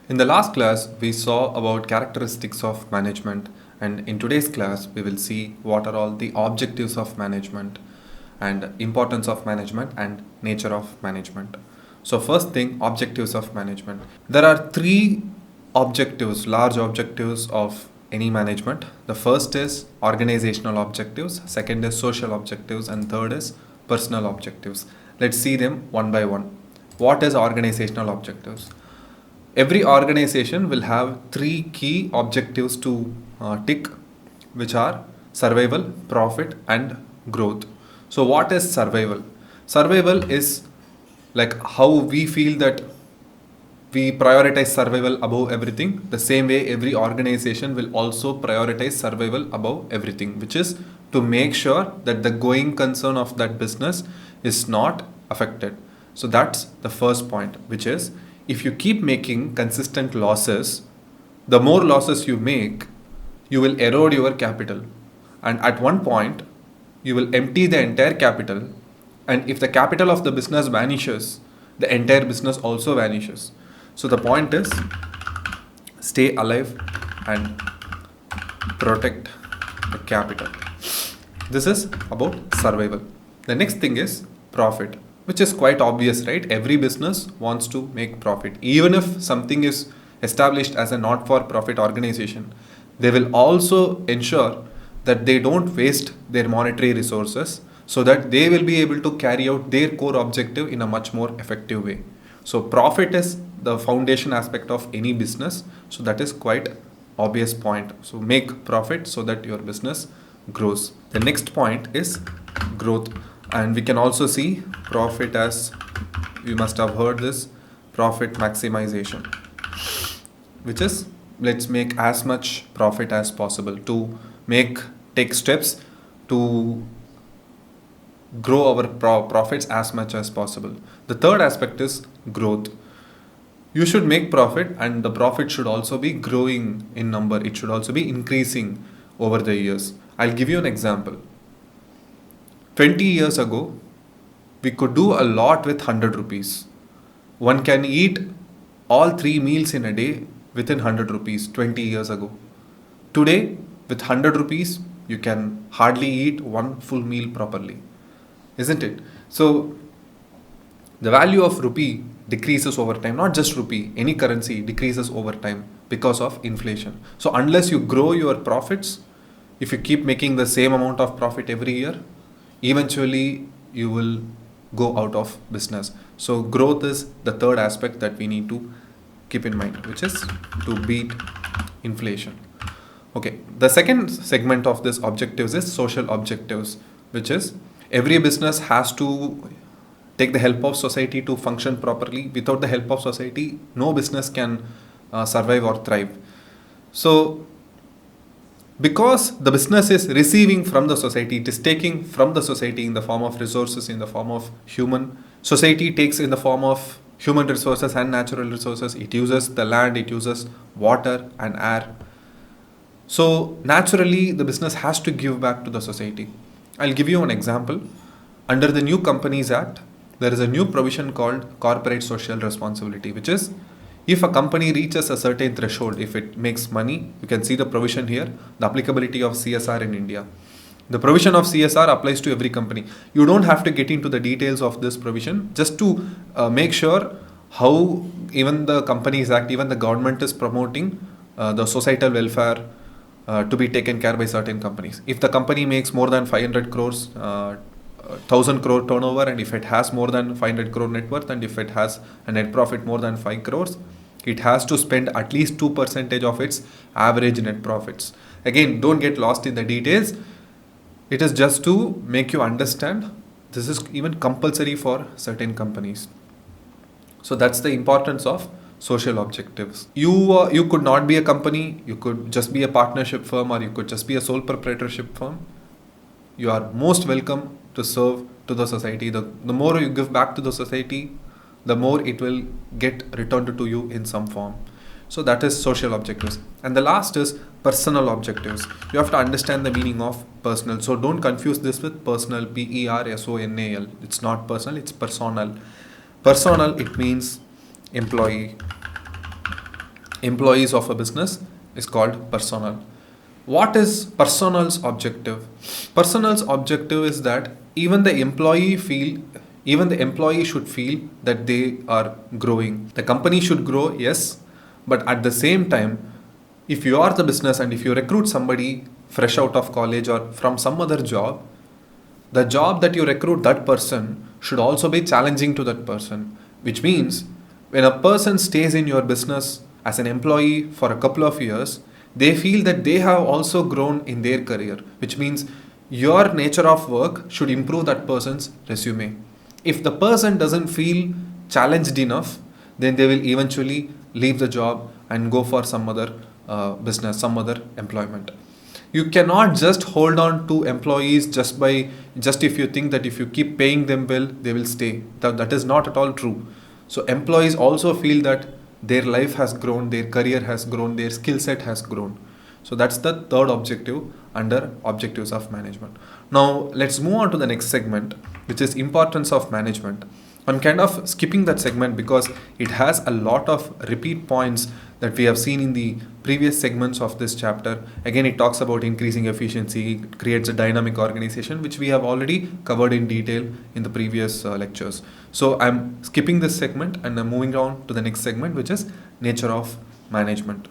In the last class, we saw about characteristics of management, and in today's class, we will see what are all the objectives of management and importance of management and nature of management. So, first thing, objectives of management. There are three objectives, large objectives of any management. The first is organizational objectives, second is social objectives, and third is personal objectives. Let's see them one by one. What is organizational objectives? Every organization will have three key objectives to tick, which are survival, profit, and growth. So, what is survival? Survival is like how we feel that we prioritize survival above everything. The same way, every organization will also prioritize survival above everything, which is to make sure that the going concern of that business is not affected. So, that's the first point, which is if you keep making consistent losses, the more losses you make, you will erode your capital. And at one point, you will empty the entire capital. And if the capital of the business vanishes, the entire business also vanishes. So the point is stay alive and protect the capital. This is about survival. The next thing is profit, which is quite obvious, right? Every business wants to make profit. Even if something is established as a not-for-profit organization, they will also ensure that they don't waste their monetary resources so that they will be able to carry out their core objective in a much more effective way. So profit is the foundation aspect of any business. So that is quite obvious point. So make profit so that your business grows. The next point is growth. And we can also see profit as, you must have heard this, profit maximization, which is let's make as much profit as possible to take steps to grow our profits as much as possible. The third aspect is growth. You should make profit, and the profit should also be growing in number. It should also be increasing over the years. I'll give you an example. 20 years ago, we could do a lot with 100 rupees. One can eat all 3 meals in a day within 100 rupees 20 years ago. Today, with 100 rupees, you can hardly eat one full meal properly. Isn't it? So, the value of rupee decreases over time. Not just rupee, any currency decreases over time because of inflation. So, unless you grow your profits, if you keep making the same amount of profit every year, eventually you will go out of business. So growth is the third aspect that we need to keep in mind, which is to beat inflation. Okay, the second segment of this objectives is social objectives, which is every business has to take the help of society to function properly. Without the help of society, no business can survive or thrive. So because the business is receiving from the society, it is taking from the society in the form of resources, in the form of human. Society takes in the form of human resources and natural resources. It uses the land, it uses water and air. So naturally, the business has to give back to the society. I'll give you an example. Under the New Companies Act, there is a new provision called corporate social responsibility, which is if a company reaches a certain threshold, if it makes money, you can see the provision here, the applicability of CSR in India. The provision of CSR applies to every company. You don't have to get into the details of this provision, just to make sure how even the Companies Act, even the government is promoting the societal welfare to be taken care by certain companies. If the company makes more than 500 crores, 1000 crore turnover, and if it has more than 500 crore net worth, and if it has a net profit more than 5 crores, it has to spend at least 2% of its average net profits. Again, don't get lost in the details. It is just to make you understand this is even compulsory for certain companies. So that's the importance of social objectives. You could not be a company, you could just be a partnership firm, or you could just be a sole proprietorship firm. You are most welcome to serve to the society. The more you give back to the society, the more it will get returned to you in some form. So that is social objectives. And the last is personal objectives. You have to understand the meaning of personal. So don't confuse this with personal, personal. It's not personal, it's personal. Personal, it means employee. employees of a business is called personnel. What is personnel's objective? Personnel's objective is that even the employee should feel that they are growing. The company should grow, yes, but at the same time, if you are the business and if you recruit somebody fresh out of college or from some other job, the job that you recruit that person should also be challenging to that person, which means when a person stays in your business as an employee for a couple of years, they feel that they have also grown in their career, which means your nature of work should improve that person's resume. If the person doesn't feel challenged enough, then they will eventually leave the job and go for some other business, some other employment. You cannot just hold on to employees just if you think that if you keep paying them well, they will stay. That is not at all true. So employees also feel that their life has grown, their career has grown, their skill set has grown. So that's the third objective under objectives of management. Now let's move on to the next segment, which is importance of management. I'm kind of skipping that segment because it has a lot of repeat points that we have seen in the previous segments of this chapter. Again, it talks about increasing efficiency, it creates a dynamic organization, which we have already covered in detail in the previous lectures. So I'm skipping this segment and I'm moving on to the next segment, which is nature of management.